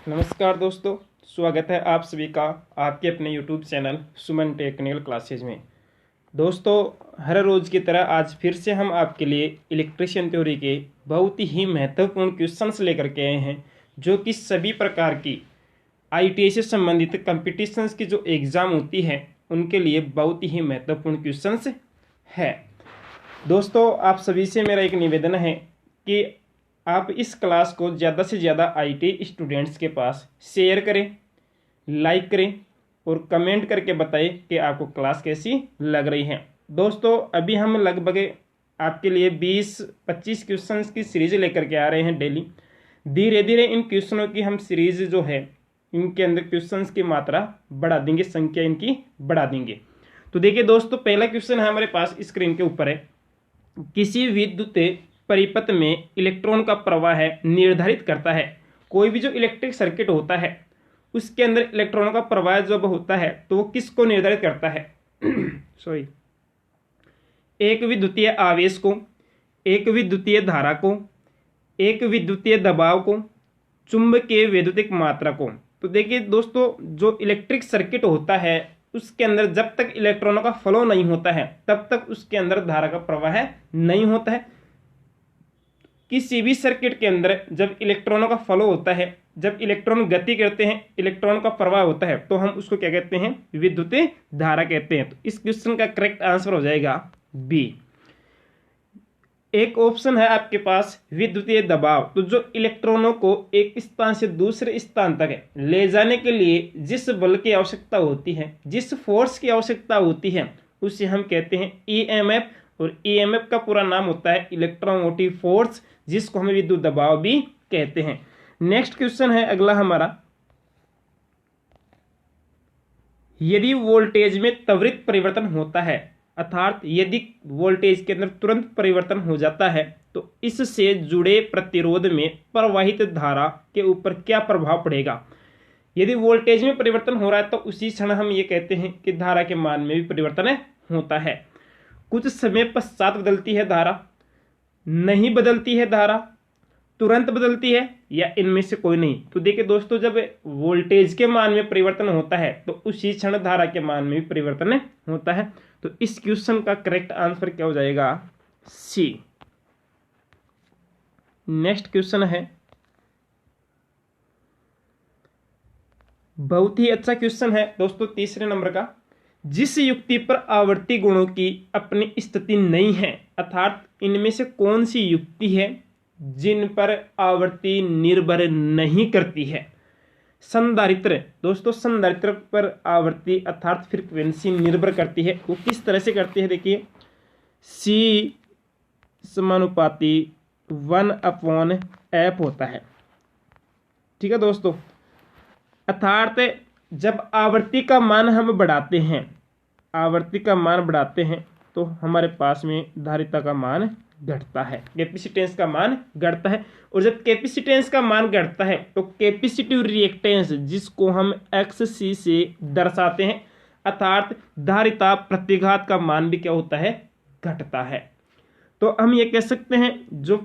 नमस्कार दोस्तों, स्वागत है आप सभी का आपके अपने YouTube चैनल सुमन टेक्निकल क्लासेज में। दोस्तों, हर रोज़ की तरह आज फिर से हम आपके लिए इलेक्ट्रिशियन थ्योरी के बहुत ही महत्वपूर्ण क्वेश्चंस लेकर के आए हैं, जो कि सभी प्रकार की ITI से संबंधित कंपटीशंस की जो एग्ज़ाम होती है उनके लिए बहुत ही महत्वपूर्ण क्वेश्चंस है। दोस्तों, आप सभी से मेरा एक निवेदन है कि आप इस क्लास को ज़्यादा से ज़्यादा ITI स्टूडेंट्स के पास शेयर करें, लाइक करें और कमेंट करके बताएं कि आपको क्लास कैसी लग रही है। दोस्तों, अभी हम लगभग आपके लिए 20-25 क्वेश्चंस की सीरीज लेकर के आ रहे हैं डेली। धीरे धीरे इन क्वेश्चनों की हम सीरीज जो है, इनके अंदर क्वेश्चंस की मात्रा बढ़ा देंगे, संख्या इनकी बढ़ा देंगे। तो देखिए दोस्तों, पहला क्वेश्चन है हमारे पास स्क्रीन के ऊपर है। किसी विद्युत परिपथ में इलेक्ट्रॉन का प्रवाह निर्धारित करता है। कोई भी जो इलेक्ट्रिक सर्किट होता है उसके अंदर इलेक्ट्रॉनों का प्रवाह जब होता है तो वो किसको निर्धारित करता है? सॉरी, एक विद्युतीय आवेश को, एक विद्युतीय धारा को, एक विद्युतीय दबाव को, चुंबकीय वैद्युतिक मात्रा को। तो देखिए दोस्तों, जो इलेक्ट्रिक सर्किट होता है उसके अंदर जब तक इलेक्ट्रॉनों का फ्लो नहीं होता है तब तक उसके अंदर धारा का प्रवाह नहीं होता है। किसी भी सर्किट के अंदर जब इलेक्ट्रॉनों का फ्लो होता है, जब इलेक्ट्रॉन गति करते हैं, इलेक्ट्रॉन का प्रवाह होता है, तो हम उसको क्या कहते हैं? विद्युत धारा कहते हैं। तो इस क्वेश्चन का करेक्ट आंसर हो जाएगा बी। एक ऑप्शन है आपके पास विद्युतीय दबाव। तो जो इलेक्ट्रॉनों को एक स्थान से दूसरे स्थान तक ले जाने के लिए जिस बल की आवश्यकता होती है, जिस फोर्स की आवश्यकता होती है, उसे हम कहते हैं EMF। और EMF का पूरा नाम होता है इलेक्ट्रोमोटिव फोर्स, जिसको हम विद्युत दबाव भी कहते हैं। नेक्स्ट क्वेश्चन है अगला हमारा, यदि वोल्टेज में त्वरित परिवर्तन होता है, अर्थात यदि वोल्टेज के अंदर तुरंत परिवर्तन हो जाता है, तो इससे जुड़े प्रतिरोध में प्रवाहित धारा के ऊपर क्या प्रभाव पड़ेगा? यदि वोल्टेज में परिवर्तन हो रहा है तो उसी क्षण हम ये कहते हैं कि धारा के मान में भी परिवर्तन होता है। कुछ समय पश्चात बदलती है धारा, नहीं बदलती है धारा, तुरंत बदलती है, या इनमें से कोई नहीं। तो देखिए दोस्तों, जब वोल्टेज के मान में परिवर्तन होता है तो उसी क्षण धारा के मान में भी परिवर्तन होता है। तो इस क्वेश्चन का करेक्ट आंसर क्या हो जाएगा? सी। नेक्स्ट क्वेश्चन है, बहुत ही अच्छा क्वेश्चन है दोस्तों, तीसरे नंबर का। जिस युक्ति पर आवर्ती गुणों की अपनी स्थिति नहीं है, अर्थात इनमें से कौन सी युक्ति है जिन पर आवर्ती निर्भर नहीं करती है? संधारित्र। दोस्तों, संधारित्र पर आवर्ती अर्थात फ्रीक्वेंसी निर्भर करती है। वो किस तरह से करती है? देखिए, C समानुपाती 1/F होता है। ठीक है दोस्तों, अर्थात जब आवर्ती का मान हम बढ़ाते हैं, आवर्ती का मान बढ़ाते हैं तो हमारे पास में धारिता का मान घटता है, कैपेसिटेंस का मान घटता है। और जब कैपेसिटेंस का मान घटता है तो कैपेसिटिव रिएक्टेंस, जिसको हम XC से दर्शाते हैं, अर्थात धारिता प्रतिघात का मान भी क्या होता है? घटता है। तो हम ये कह सकते हैं जो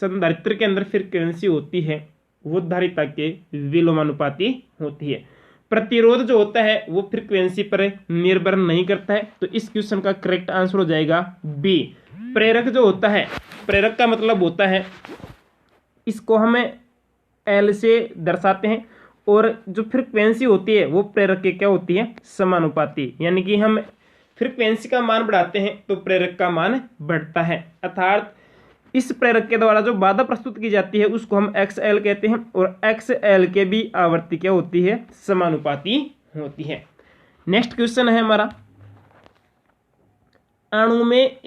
संधारित्र के अंदर फ्रीक्वेंसी होती है वो धारिता के विलोमानुपाती होती है। प्रतिरोध जो होता है वो फ्रीक्वेंसी पर निर्भर नहीं करता है। तो इस क्वेश्चन का करेक्ट आंसर हो जाएगा बी। प्रेरक जो होता है, प्रेरक का मतलब होता है, इसको हमें L से दर्शाते हैं, और जो फ्रीक्वेंसी होती है वो प्रेरक के क्या होती है? समानुपाती। यानी कि हम फ्रीक्वेंसी का मान बढ़ाते हैं तो प्रेरक का मान बढ़ता है, अर्थात इस प्रेरक के द्वारा जो बाधा प्रस्तुत की जाती है उसको हम XL कहते हैं, और XL के भी आवर्ती क्या होती है? समानुपाती होती है। नेक्स्ट क्वेश्चन है हमारा, अणु में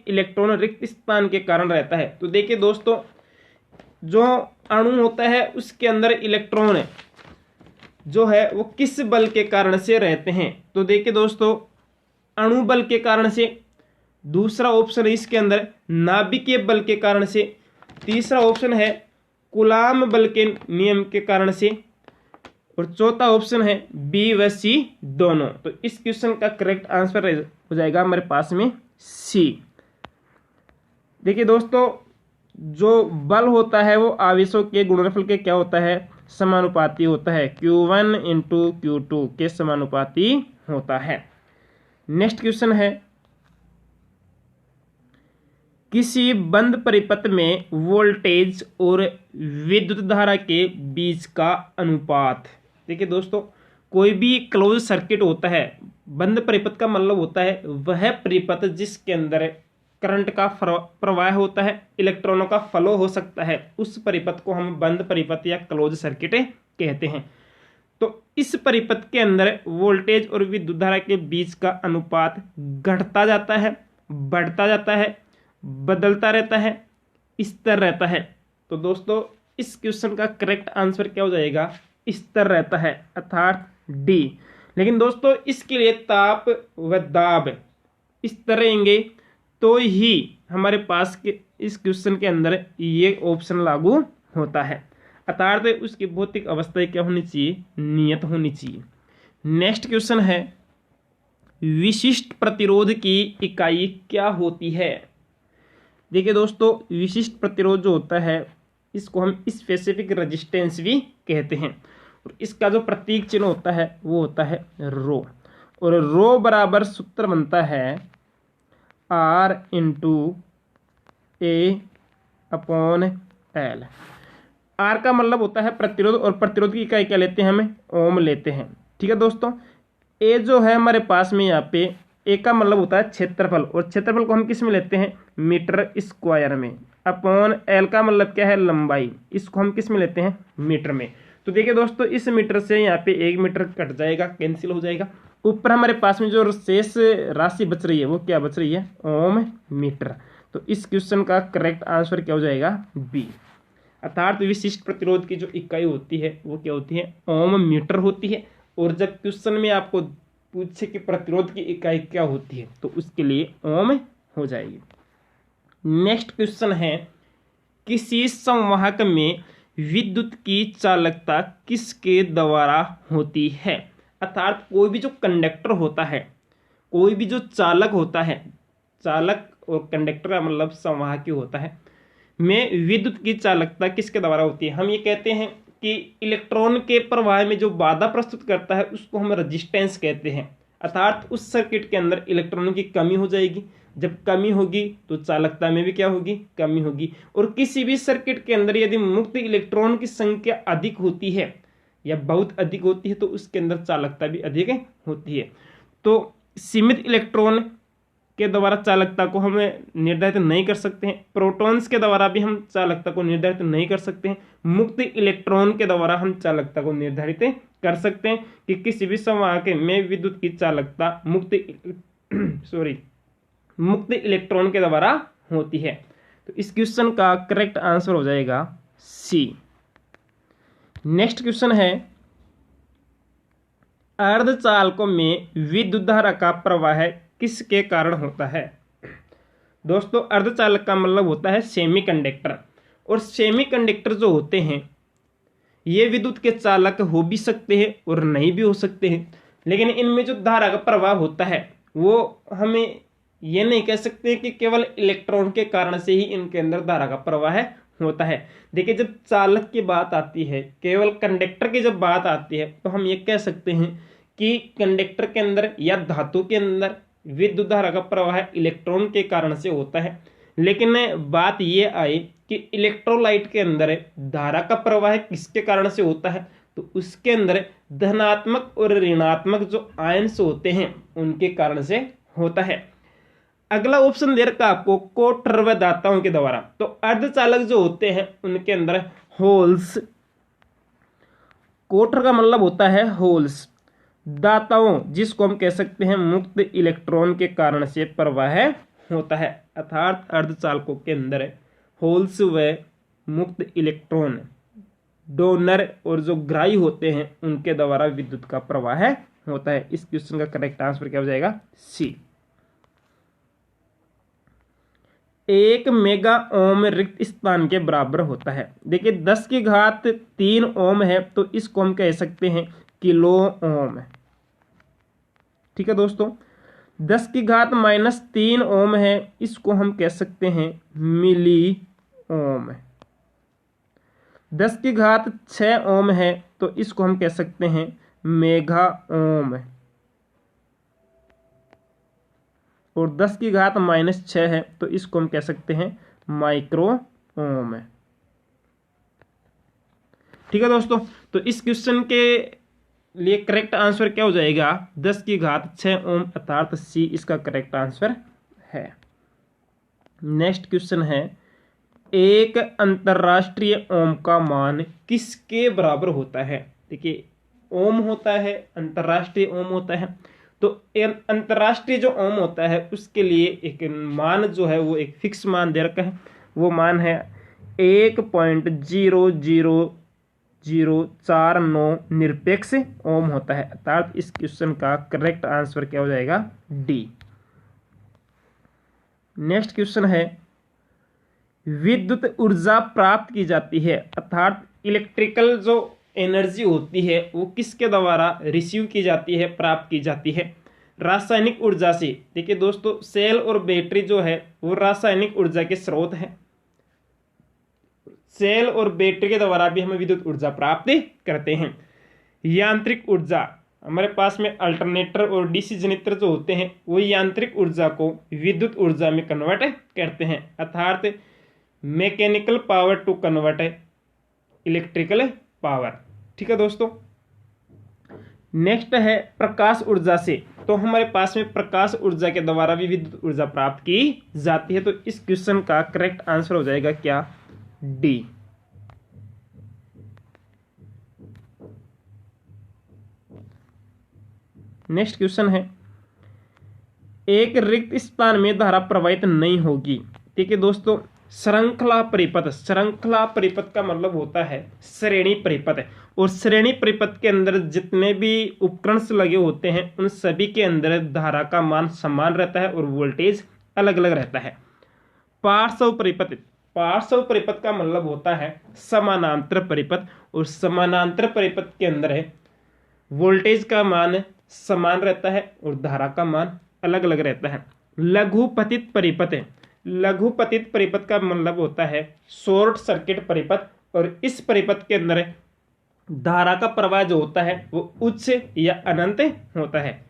इलेक्ट्रॉन रिक्त स्थान के कारण रहता है। तो देखिए दोस्तों, जो अणु होता है उसके अंदर इलेक्ट्रॉन जो है वो किस बल के कारण से रहते हैं? तो देखिए दोस्तों, अणु बल के कारण से, दूसरा ऑप्शन है इसके अंदर नाभिकीय बल के कारण से, तीसरा ऑप्शन है कूलाम बल के नियम के कारण से, और चौथा ऑप्शन है बी व सी दोनों। तो इस क्वेश्चन का करेक्ट आंसर हो जाएगा हमारे पास में सी। देखिए दोस्तों, जो बल होता है वो आवेशों के गुणनफल के क्या होता है, समानुपाती होता है, Q1 इंटू Q2 के समानुपाती होता है। नेक्स्ट क्वेश्चन है, किसी बंद परिपथ में वोल्टेज और विद्युत धारा के बीच का अनुपात। देखिए दोस्तों, कोई भी क्लोज सर्किट होता है, बंद परिपथ का मतलब होता है वह परिपथ जिसके अंदर करंट का प्रवाह होता है, इलेक्ट्रॉनों का फ्लो हो सकता है, उस परिपथ को हम बंद परिपथ या क्लोज सर्किट कहते हैं। तो इस परिपथ के अंदर वोल्टेज और विद्युत धारा के बीच का अनुपात घटता जाता है, बढ़ता जाता है, बदलता रहता है, स्थिर रहता है। तो दोस्तों इस क्वेश्चन का करेक्ट आंसर क्या हो जाएगा, स्थिर रहता है, अर्थात डी। लेकिन दोस्तों इसके लिए ताप व दाब स्थिर रहेंगे तो ही हमारे पास के इस क्वेश्चन के अंदर ये ऑप्शन लागू होता है, अर्थात उसकी भौतिक अवस्था क्या होनी चाहिए, नियत होनी चाहिए। नेक्स्ट क्वेश्चन है, विशिष्ट प्रतिरोध की इकाई क्या होती है। देखिए दोस्तों, विशिष्ट प्रतिरोध जो होता है इसको हम स्पेसिफिक रेजिस्टेंस भी कहते हैं, और इसका जो प्रतीक चिन्ह होता है वो होता है रो, और रो बराबर सूत्र बनता है R into A upon L. R का मतलब होता है प्रतिरोध, और प्रतिरोध की इकाई क्या लेते हैं, हमें ओम लेते हैं। ठीक है दोस्तों, ए जो है हमारे पास में यहाँ पे ए का मतलब होता है क्षेत्रफल, और क्षेत्रफल को हम किस में लेते हैं, मीटर स्क्वायर में, अपॉन एल का मतलब क्या है, लंबाई, इसको हम किस में लेते हैं, मीटर में। तो देखिए दोस्तों, इस मीटर से यहाँ पे 1 मीटर कट जाएगा, कैंसिल हो जाएगा। ऊपर हमारे पास में जो शेष राशि बच रही है वो क्या बच रही है, ओम मीटर। तो इस क्वेश्चन का करेक्ट आंसर क्या हो जाएगा, बी, अर्थात विशिष्ट प्रतिरोध की जो इकाई होती है वो क्या होती है, ओम मीटर होती है। और जब क्वेश्चन में आपको पूछे कि प्रतिरोध की इकाई क्या होती है तो उसके लिए ओम हो जाएगी। नेक्स्ट क्वेश्चन है, किसी संवाहक में विद्युत की चालकता किसके द्वारा होती है। अर्थात कोई भी जो कंडक्टर होता है, कोई भी जो चालक होता है, चालक और कंडक्टर का मतलब संवाहक होता है, में विद्युत की चालकता किसके द्वारा होती है। हम ये कहते हैं कि इलेक्ट्रॉन के प्रवाह में जो बाधा प्रस्तुत करता है उसको हम रेजिस्टेंस कहते हैं, अर्थात उस सर्किट के अंदर इलेक्ट्रॉनों की कमी हो जाएगी। जब कमी होगी तो चालकता में भी क्या होगी, कमी होगी। और किसी भी सर्किट के अंदर यदि मुक्त इलेक्ट्रॉन की संख्या अधिक होती है या बहुत अधिक होती है तो उसके अंदर चालकता भी अधिक होती है। तो सीमित इलेक्ट्रॉन के द्वारा चालकता को हम निर्धारित नहीं कर सकते हैं, प्रोटॉन्स के द्वारा भी हम चालकता को निर्धारित नहीं कर सकते हैं, मुक्त इलेक्ट्रॉन के द्वारा हम चालकता को निर्धारित कर सकते हैं कि किसी भी संवाहक में विद्युत की चालकता मुक्त इलेक्ट्रॉन के द्वारा होती है। तो इस क्वेश्चन का करेक्ट आंसर हो जाएगा सी। नेक्स्ट क्वेश्चन है, अर्धचालकों में विद्युत धारा का प्रवाह किसके कारण होता है। दोस्तों अर्धचालक का मतलब होता है सेमीकंडक्टर, और सेमीकंडक्टर जो होते हैं ये विद्युत के चालक हो भी सकते हैं और नहीं भी हो सकते हैं, लेकिन इनमें जो धारा का प्रवाह होता है वो हमें ये नहीं कह सकते कि केवल इलेक्ट्रॉन के कारण से ही इनके अंदर धारा का प्रवाह होता है। देखिए जब चालक की बात आती है, केवल कंडक्टर की जब बात आती है तो हम ये कह सकते हैं कि कंडक्टर के अंदर या धातु के अंदर विद्युत धारा का प्रवाह इलेक्ट्रॉन के कारण से होता है। लेकिन बात ये आई कि इलेक्ट्रोलाइट के अंदर धारा का प्रवाह किसके कारण से होता है, तो उसके अंदर धनात्मक और ऋणात्मक जो आयन्स होते हैं उनके कारण से होता है। अगला ऑप्शन दे रखा आपको कोटर व दाताओं के द्वारा। तो अर्धचालक जो होते हैं उनके अंदर होल्स, कोटर का मतलब होता है होल्स, दाताओं जिसको हम कह सकते हैं मुक्त इलेक्ट्रॉन के कारण से प्रवाह होता है, अर्थात अर्धचालकों के अंदर होल्स व मुक्त इलेक्ट्रॉन, डोनर और जो ग्राही होते हैं उनके द्वारा विद्युत का प्रवाह होता है। इस क्वेश्चन का करेक्ट आंसर क्या हो जाएगा, सी। 1 मेगा ओम रिक्त स्थान के बराबर होता है। देखिए 10 की घात 3 ओम है तो इसको हम कह सकते हैं किलो ओम। ठीक है दोस्तों, 10 की घात -3 ओम है, इसको हम कह सकते हैं मिली ओम। 10 की घात 6 ओम है तो इसको हम कह सकते हैं मेगा ओम। और 10 की घात -6 है तो इसको हम कह सकते हैं माइक्रो ओम। ठीक है दोस्तों, तो इस क्वेश्चन के लिए करेक्ट आंसर क्या हो जाएगा? 10 की घात 6 ओम, अर्थात सी इसका करेक्ट आंसर है। नेक्स्ट क्वेश्चन है, एक अंतरराष्ट्रीय ओम का मान किसके बराबर होता है? देखिए, ओम होता है, अंतरराष्ट्रीय ओम होता है, तो अंतरराष्ट्रीय जो ओम होता है उसके लिए एक मान जो है वो एक फिक्स मान दे रखा है। वो मान है 1.00049 निरपेक्ष ओम होता है, अर्थात इस क्वेश्चन का करेक्ट आंसर क्या हो जाएगा? डी। नेक्स्ट क्वेश्चन है, विद्युत ऊर्जा प्राप्त की जाती है, अर्थात इलेक्ट्रिकल जो एनर्जी होती है वो किसके द्वारा रिसीव की जाती है, प्राप्त की जाती है? रासायनिक ऊर्जा से। देखिए दोस्तों, सेल और बैटरी जो है वो रासायनिक ऊर्जा के स्रोत है। सेल और बैटरी के द्वारा भी हम विद्युत ऊर्जा प्राप्त करते हैं। यांत्रिक ऊर्जा, हमारे पास में अल्टरनेटर और डीसी जनरेटर जो होते हैं वो यांत्रिक ऊर्जा को विद्युत ऊर्जा में कन्वर्ट करते हैं, अर्थात mechanical power to convert electrical power. ठीक है दोस्तों, नेक्स्ट है प्रकाश ऊर्जा से। तो हमारे पास में प्रकाश ऊर्जा के द्वारा भी विद्युत ऊर्जा प्राप्त की जाती है, तो इस क्वेश्चन का करेक्ट आंसर हो जाएगा क्या? डी। नेक्स्ट क्वेश्चन है, एक रिक्त स्थान में धारा प्रवाहित नहीं होगी। ठीक है दोस्तों, श्रृंखला परिपथ। श्रृंखला परिपथ का मतलब होता है श्रेणी परिपथ, और श्रेणी परिपथ के अंदर जितने भी उपकरण लगे होते हैं उन सभी के अंदर धारा का मान समान रहता है और वोल्टेज अलग अलग रहता है। पार्श्व परिपथ। पार्श्व परिपथ का मतलब होता है समानांतर परिपथ, और समानांतर परिपथ के अंदर है वोल्टेज का मान समान रहता है और धारा का मान अलग अलग रहता है। लघुपतित परिपथ है। लघुपतित परिपथ का मतलब होता है शॉर्ट सर्किट परिपथ, और इस परिपथ के अंदर धारा का प्रवाह जो होता है वो उच्च या अनंत होता है।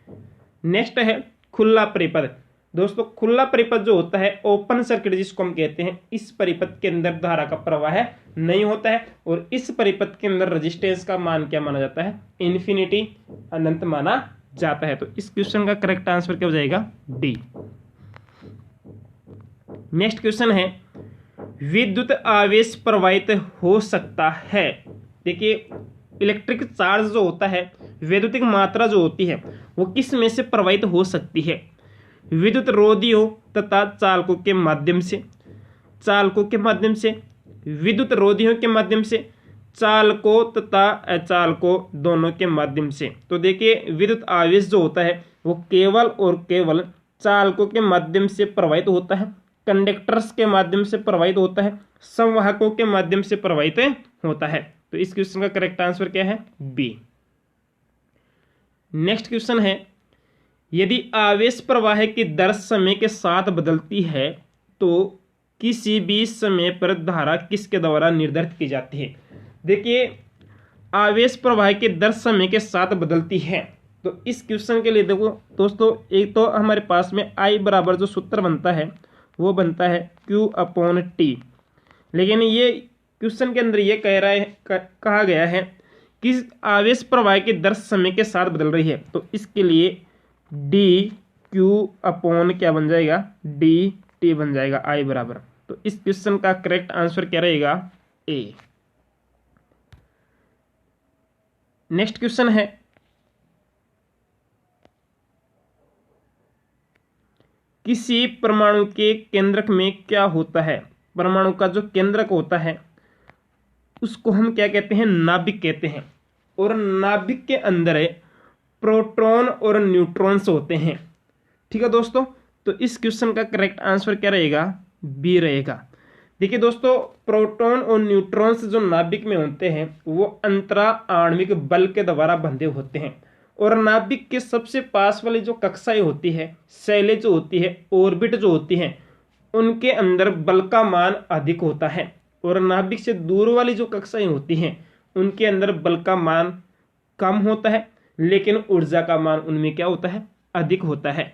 नेक्स्ट है खुला परिपथ। दोस्तों, खुला परिपथ जो होता है ओपन सर्किट जिसको हम कहते हैं, इस परिपथ के अंदर धारा का प्रवाह नहीं होता है, और इस परिपथ के अंदर रेजिस्टेंस का मान क्या माना जाता है? इन्फिनिटी, अनंत माना जाता है। तो इस क्वेश्चन का करेक्ट आंसर क्या हो जाएगा? डी। नेक्स्ट क्वेश्चन है, विद्युत आवेश प्रवाहित हो सकता है। देखिए, इलेक्ट्रिक चार्ज जो होता है, वैद्युतिक मात्रा जो होती है वो किस में से प्रवाहित हो सकती है? विद्युत रोधियों तथा चालकों के माध्यम से, चालकों के माध्यम से, विद्युत रोधियों के माध्यम से, चालकों तथा अचालकों दोनों के माध्यम से। तो देखिए, विद्युत आवेश जो होता है वो केवल और केवल चालकों के माध्यम से प्रवाहित होता है, कंडक्टर्स के माध्यम से प्रवाहित होता है, संवाहकों के माध्यम से प्रवाहित होता है। तो इस क्वेश्चन का करेक्ट आंसर क्या है? बी। नेक्स्ट क्वेश्चन है, यदि आवेश प्रवाह की दर समय के साथ बदलती है तो किसी भी समय पर धारा किसके द्वारा निर्धारित की जाती है? देखिए, आवेश प्रवाह की दर समय के साथ बदलती है, तो इस क्वेश्चन के लिए देखो दोस्तों, एक तो हमारे पास में I बराबर जो सूत्र बनता है वो बनता है Q/T, लेकिन ये क्वेश्चन के अंदर ये कहा गया है कि आवेश प्रवाह की दर समय के साथ बदल रही है, तो इसके लिए dQ/ क्या बन जाएगा? dt बन जाएगा I बराबर। तो इस क्वेश्चन का करेक्ट आंसर क्या रहेगा? ए। नेक्स्ट क्वेश्चन है, किसी परमाणु के केंद्रक में क्या होता है? परमाणु का जो केंद्रक होता है उसको हम क्या कहते हैं? नाभिक कहते हैं, और नाभिक के अंदर प्रोटॉन और न्यूट्रॉन्स होते हैं। ठीक है दोस्तों, तो इस क्वेश्चन का करेक्ट आंसर क्या रहेगा? बी रहेगा। देखिए दोस्तों, प्रोटॉन और न्यूट्रॉन्स जो नाभिक में होते हैं वो अंतरा आणविक बल के द्वारा बंधे होते हैं, और नाभिक के सबसे पास वाली जो कक्षाएं होती है, शैलें जो होती है, ऑर्बिट जो होती है, उनके अंदर बल का मान अधिक होता है, और नाभिक से दूर वाली जो कक्षाएं होती हैं उनके अंदर बल का मान कम होता है, लेकिन ऊर्जा का मान उनमें क्या होता है, अधिक होता है।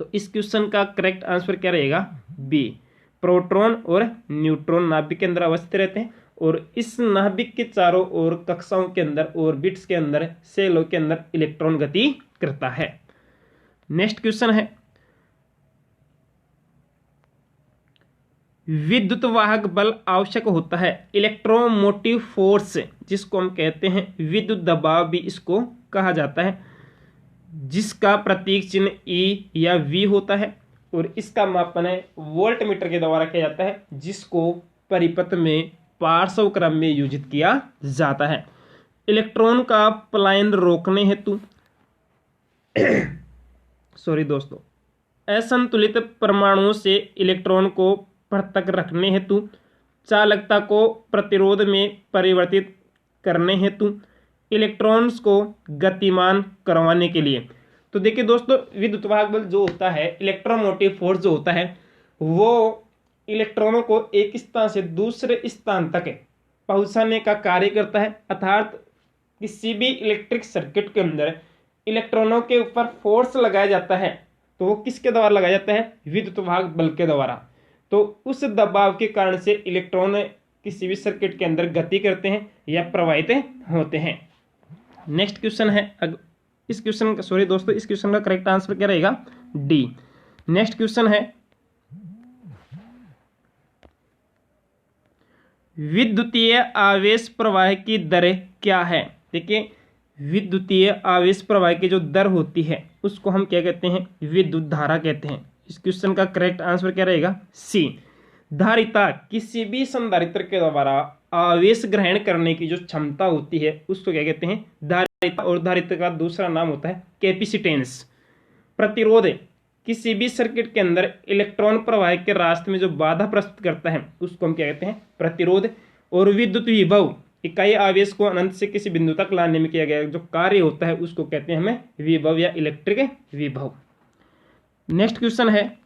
तो इस क्वेश्चन का करेक्ट आंसर क्या रहेगा, बी। प्रोटॉन और न्यूट्रॉन नाभिक के अंदर अवस्थित रहते हैं, और इस नाभिक के चारों ओर कक्षाओं के अंदर, ऑर्बिट्स के अंदर, सेलों के अंदर इलेक्ट्रॉन गति करता है। नेक्स्ट क्वेश्चन है, विद्युत वाहक बल आवश्यक होता है, इलेक्ट्रोमोटिव फोर्स जिसको हम कहते हैं, विद्युत दबाव भी इसको कहा जाता है, जिसका प्रतीक चिन्ह ई या वी होता है, और इसका मापन है वोल्ट मीटर के द्वारा किया जाता है, जिसको परिपथ में पार्श्व क्रम में योजित किया जाता है। इलेक्ट्रॉन का पलायन रोकने हेतु सॉरी दोस्तों, असंतुलित परमाणुओं से इलेक्ट्रॉन को पृथक रखने हेतु, चालकता को प्रतिरोध में परिवर्तित करने हेतु, इलेक्ट्रॉन्स को गतिमान करवाने के लिए। तो देखिए दोस्तों, विद्युत वाहक बल जो होता है, इलेक्ट्रोमोटिव फोर्स जो होता है, वो इलेक्ट्रॉनों को एक स्थान से दूसरे स्थान तक पहुंचाने का कार्य करता है। अर्थात किसी भी इलेक्ट्रिक सर्किट के अंदर इलेक्ट्रॉनों के ऊपर फोर्स लगाया जाता है, तो वो किसके द्वारा लगाया जाता है, विद्युत वाहक बल के द्वारा। तो उस दबाव के कारण से इलेक्ट्रॉन किसी भी सर्किट के अंदर गति करते हैं या प्रवाहित होते हैं। नेक्स्ट क्वेश्चन है, इस क्वेश्चन का सॉरी दोस्तों, इस क्वेश्चन का करेक्ट आंसर क्या रहेगा, डी। नेक्स्ट क्वेश्चन है, विद्युतीय आवेश प्रवाह की दर क्या है। देखिए, विद्युतीय आवेश प्रवाह की जो दर होती है उसको हम क्या कहते हैं, विद्युत धारा कहते हैं। इस क्वेश्चन का करेक्ट आंसर क्या रहेगा, सी। धारिता, किसी भी संधारित्र के द्वारा आवेश ग्रहण करने की जो क्षमता होती है उसको क्या कहते हैं, धारिता, और धारिता का दूसरा नाम होता है कैपेसिटेंस। प्रतिरोध, किसी भी सर्किट के अंदर इलेक्ट्रॉन प्रवाह के रास्ते में जो बाधा प्रस्तुत करता है उसको हम क्या कहते हैं, प्रतिरोध। और विद्युत विभव, इकाई आवेश को अनंत से किसी बिंदु तक लाने में किया गया जो कार्य होता है उसको कहते हैं हमें विभव या इलेक्ट्रिक विभव। नेक्स्ट क्वेश्चन है,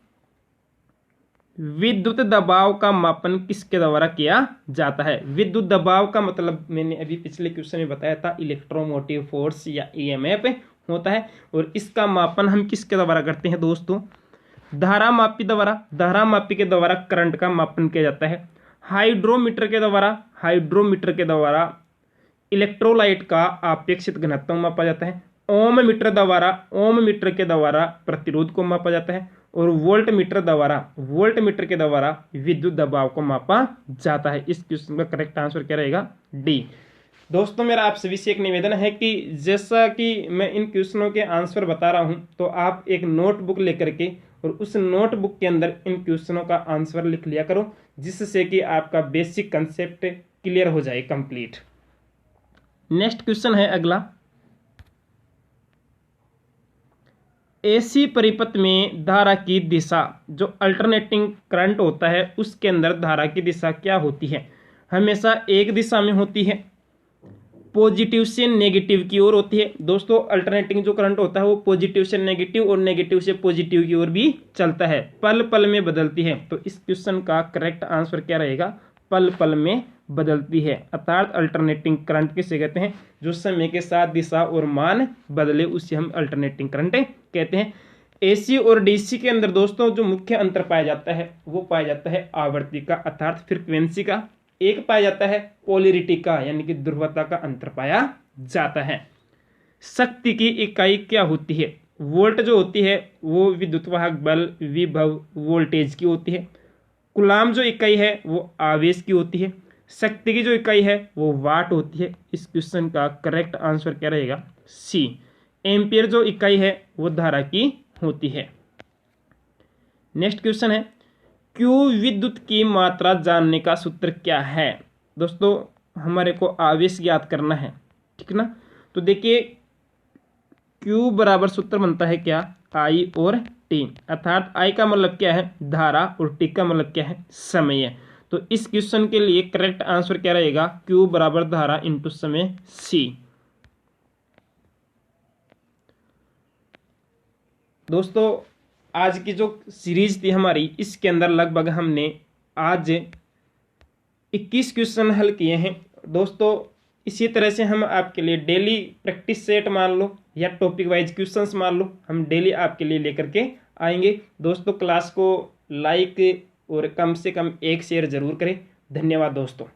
विद्युत दबाव का मापन किसके द्वारा किया जाता है। विद्युत दबाव का मतलब मैंने अभी पिछले क्वेश्चन में बताया था, इलेक्ट्रोमोटिव फोर्स या ईएमएफ होता है, और इसका मापन हम किसके द्वारा करते हैं दोस्तों, धारा मापी द्वारा। धारा मापी के द्वारा करंट का मापन किया जाता है। हाइड्रोमीटर के द्वारा इलेक्ट्रोलाइट का अपेक्षित घनत्व मापा जाता है। ओम मीटर के द्वारा प्रतिरोध को मापा जाता है, और वोल्ट मीटर के द्वारा विद्युत दबाव को मापा जाता है। इस क्वेश्चन का करेक्ट आंसर क्या रहेगा, डी। दोस्तों, मेरा आप सभी से एक निवेदन है कि जैसा कि मैं इन क्वेश्चनों के आंसर बता रहा हूं, तो आप एक नोटबुक लेकर के और उस नोटबुक के अंदर इन क्वेश्चनों का आंसर लिख लिया करो, जिससे कि आपका बेसिक कंसेप्ट क्लियर हो जाए कंप्लीट। नेक्स्ट क्वेश्चन है अगला, एसी परिपथ में धारा की दिशा, जो अल्टरनेटिंग करंट होता है उसके अंदर धारा की दिशा क्या होती है, हमेशा एक दिशा में होती है, पॉजिटिव से नेगेटिव की ओर होती है। दोस्तों, अल्टरनेटिंग जो करंट होता है वो पॉजिटिव से नेगेटिव और नेगेटिव से पॉजिटिव की ओर भी चलता है, पल पल में बदलती है। तो इस क्वेश्चन का करेक्ट आंसर क्या रहेगा, पल पल में बदलती है। अर्थात अल्टरनेटिंग करंट किसे कहते हैं, जो समय के साथ दिशा और मान बदले उसे हम अल्टरनेटिंग करंट कहते हैं। एसी और डीसी के अंदर दोस्तों जो मुख्य अंतर पाया जाता है वो पाया जाता है आवृत्ति का, अर्थात फ्रीक्वेंसी का। एक पाया जाता है पोलैरिटी का, यानी कि ध्रुवता का अंतर पाया जाता है। शक्ति की इकाई क्या होती है, वोल्ट जो होती है वो विद्युत वाहक बल विभव वोल्टेज की होती है। कूलाम जो इकाई है वो आवेश की होती है। शक्ति की जो इकाई है वो वाट होती है। इस क्वेश्चन का करेक्ट आंसर क्या रहेगा, सी। एम्पियर जो इकाई है वो धारा की होती है। नेक्स्ट क्वेश्चन है, Q विद्युत की मात्रा जानने का सूत्र क्या है। दोस्तों, हमारे को आवेश ज्ञात करना है, ठीक ना। तो देखिए, Q बराबर सूत्र बनता है क्या, I और T, अर्थात I का मतलब क्या है, धारा, और T का मतलब क्या है, समय। तो इस क्वेश्चन के लिए करेक्ट आंसर क्या रहेगा, Q बराबर धारा इंटू समय, C। दोस्तों, आज की जो सीरीज थी हमारी, इसके अंदर लगभग हमने आज 21 क्वेश्चन हल किए हैं दोस्तों। इसी तरह से हम आपके लिए डेली प्रैक्टिस सेट मान लो या टॉपिक वाइज क्वेश्चंस मान लो, हम डेली आपके लिए लेकर के आएंगे दोस्तों। क्लास को लाइक और कम से कम एक शेयर जरूर करें। धन्यवाद दोस्तों।